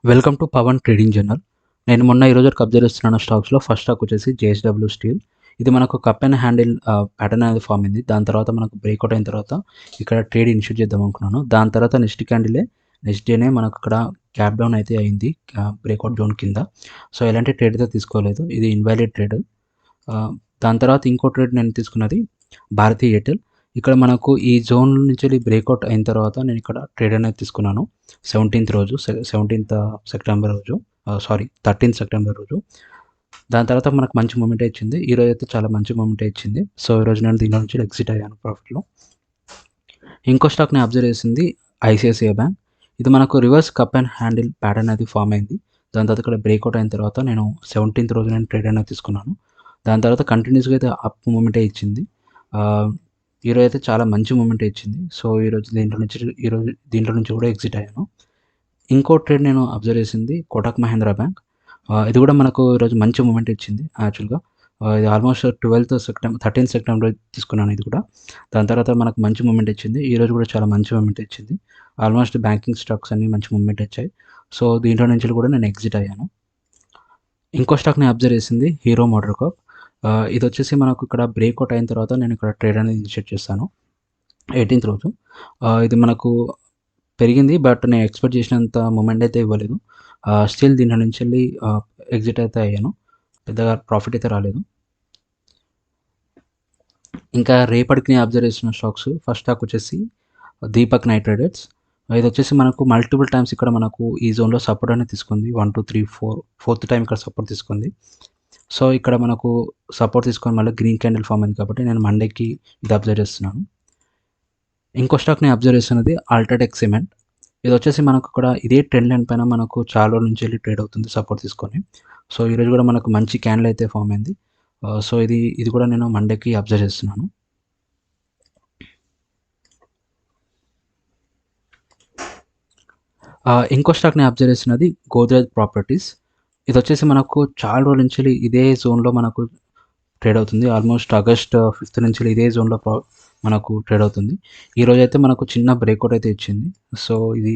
Welcome to Pavan trading journal. నేను మొన్న ఈరోజు అబ్జర్వ్ చేస్తున్నాను స్టాక్స్లో. ఫస్ట్ స్టాక్ వచ్చేసి జేఎస్డబ్ల్యూ స్టీల్. ఇది మనకు కప్ అండ్ హ్యాండిల్ ప్యాటర్న్ అనేది ఫామ్ అయింది. దాని తర్వాత మనకు బ్రేక్అవుట్ అయిన తర్వాత ఇక్కడ ట్రేడ్ ఇనిషియేట్ చేద్దాం అనుకున్నాను. దాని తర్వాత నెక్స్ట్ డేనే మనకు ఇక్కడ క్యాప్ డౌన్ అయితే అయింది బ్రేక్అవుట్ జోన్ కింద. సో ఎలాంటి ట్రేడ్ అయితే తీసుకోలేదు, ఇది ఇన్వాలిడ్ ట్రేడ్. దాని తర్వాత ఇంకో ట్రేడ్ నేను తీసుకున్నది భారతీ ఎయిర్టెల్. ఇక్కడ మనకు ఈ జోన్ నుంచి బ్రేక్అవుట్ అయిన తర్వాత నేను ఇక్కడ ట్రేడ్ అనేది తీసుకున్నాను 17th సెప్టెంబర్ రోజు, 13th సెప్టెంబర్ రోజు. దాని తర్వాత మనకు మంచి మూమెంట్ ఇచ్చింది. ఈరోజు అయితే చాలా మంచి మూమెంట్ ఇచ్చింది. సో ఈరోజు నేను దీనిలో నుంచి ఎగ్జిట్ అయ్యాను ప్రాఫిట్లో. ఇంకో స్టాక్ నేను అబ్జర్వ్ చేసింది ఐసిఐసిఐ బ్యాంక్. ఇది మనకు reverse cup and handle pattern అది ఫామ్ అయింది. దాని తర్వాత ఇక్కడ బ్రేక్అవుట్ అయిన తర్వాత నేను 17th రోజు నేను ట్రేడ్ అనేది తీసుకున్నాను. దాని తర్వాత కంటిన్యూస్గా అయితే అప్ మూమెంటే ఇచ్చింది. ఈరోజు అయితే చాలా మంచి మూమెంట్ ఇచ్చింది. సో ఈరోజు దీంట్లో నుంచి కూడా ఎగ్జిట్ అయ్యాను. ఇంకో ట్రేడ్ నేను అబ్జర్వ్ చేసింది కోటక్ మహేంద్ర బ్యాంక్. ఇది కూడా మనకు ఈరోజు మంచి మూమెంట్ ఇచ్చింది. యాక్చువల్గా ఇది ఆల్మోస్ట్ 13th సెప్టెంబర్ తీసుకున్నాను ఇది కూడా. దాని తర్వాత మనకు మంచి మూమెంట్ ఇచ్చింది. ఈరోజు కూడా చాలా మంచి మూమెంట్ ఇచ్చింది. ఆల్మోస్ట్ బ్యాంకింగ్ స్టాక్స్ అన్ని మంచి మూమెంట్ ఇచ్చాయి. సో దీంట్లో నుంచి కూడా నేను ఎగ్జిట్ అయ్యాను. ఇంకో స్టాక్ నేను అబ్జర్వ్ చేసింది హీరో మోటార్ కార్ప్. ఇది వచ్చేసి మనకు ఇక్కడ బ్రేక్అవుట్ అయిన తర్వాత నేను ఇక్కడ ట్రేడ్ అనేది ఇనిషియేట్ చేస్తాను 18th రోజు. ఇది మనకు పెరిగింది, బట్ నేను ఎక్స్పెక్ట్ చేసినంత మూమెంట్ అయితే ఇవ్వలేదు. స్టిల్ దీని నుంచి వెళ్ళి ఎగ్జిట్ అయితే అయ్యాను. పెద్దగా ప్రాఫిట్ అయితే రాలేదు. ఇంకా రేపటికి నేను అబ్జర్వ్ చేసిన స్టాక్స్, ఫస్ట్ స్టాక్ వచ్చేసి దీపక్ నైట్రేడర్స్. ఇది వచ్చేసి మనకు మల్టిపుల్ టైమ్స్ ఇక్కడ మనకు ఈ జోన్లో సపోర్ట్ అనేది తీసుకుంది. 1 2 3 4 4th టైం ఇక్కడ సపోర్ట్ తీసుకుంది. సో ఇక్కడ మనకు సపోర్ట్ తీసుకొని మళ్ళీ గ్రీన్ క్యాండిల్ ఫామ్ అయింది కాబట్టి నేను మండేకి ఇది అబ్జర్వ్ చేస్తున్నాను. ఇంకో స్టాక్ నేను అబ్జర్వ్ చేస్తున్నది అల్ట్రాటెక్ సిమెంట్. ఇది వచ్చేసి మనకు ఇక్కడ ఇదే ట్రెండ్ లైన్ పైన మనకు చాలా రోజుల నుంచి వెళ్ళి ట్రేడ్ అవుతుంది సపోర్ట్ తీసుకొని. సో ఈరోజు కూడా మనకు మంచి క్యాండిల్ అయితే ఫామ్ అయింది. సో ఇది కూడా నేను మండేకి అబ్జర్వ్ చేస్తున్నాను. ఇంకో స్టాక్ నేను అబ్జర్వ్ చేస్తున్నది గోద్రేజ్ ప్రాపర్టీస్. ఇది వచ్చేసి మనకు చాలా రోజుల నుంచి ఇదే జోన్లో మనకు ట్రేడ్ అవుతుంది. ఆల్మోస్ట్ ఆగస్ట్ 5th నుంచి ఇదే జోన్లో మనకు ట్రేడ్ అవుతుంది. ఈరోజు అయితే మనకు చిన్న బ్రేక్అవుట్ అయితే ఇచ్చింది. సో ఇది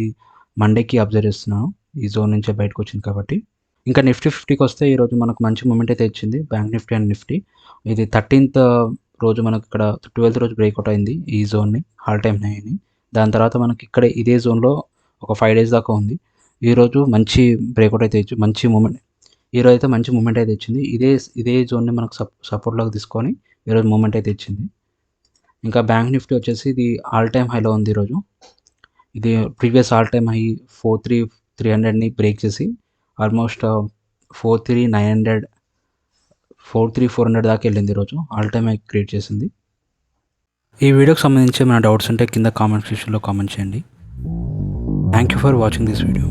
మండేకి అబ్జర్వ్ చేస్తున్నాను, ఈ జోన్ నుంచే బయటకు వచ్చింది కాబట్టి. ఇంకా నిఫ్టీ 50కి వస్తే ఈరోజు మనకు మంచి మూమెంట్ అయితే ఇచ్చింది బ్యాంక్ నిఫ్టీ అండ్ నిఫ్టీ. ఇది 13th రోజు మనకు ఇక్కడ 12th రోజు బ్రేక్అవుట్ అయింది ఈ జోన్ని, ఆల్ టైమ్ హై అని. దాని తర్వాత మనకి ఇక్కడ ఇదే జోన్లో ఒక 5 days దాకా ఉంది. ఈరోజు మంచి బ్రేక్అవుట్ అయితే ఇచ్చి మంచి మూమెంట్ ఈరోజు అయితే మంచి మూమెంట్ అయితే ఇచ్చింది. ఇదే జోన్ని మనకు సపోర్ట్లోకి తీసుకొని ఈరోజు మూమెంట్ అయితే ఇచ్చింది. ఇంకా బ్యాంక్ నిఫ్టీ వచ్చేసి ఇది ఆల్ టైమ్ హైలో ఉంది ఈరోజు. ఇది ప్రీవియస్ ఆల్ టైమ్ హై 43,300ని బ్రేక్ చేసి ఆల్మోస్ట్ 43,400 దాకా వెళ్ళింది ఈరోజు. ఆల్ టైమ్ హై క్రియేట్ చేసింది. ఈ వీడియోకి సంబంధించి ఏమైనా డౌట్స్ ఉంటే కింద కామెంట్ సెక్షన్లో కామెంట్ చేయండి. Thank you for watching this video.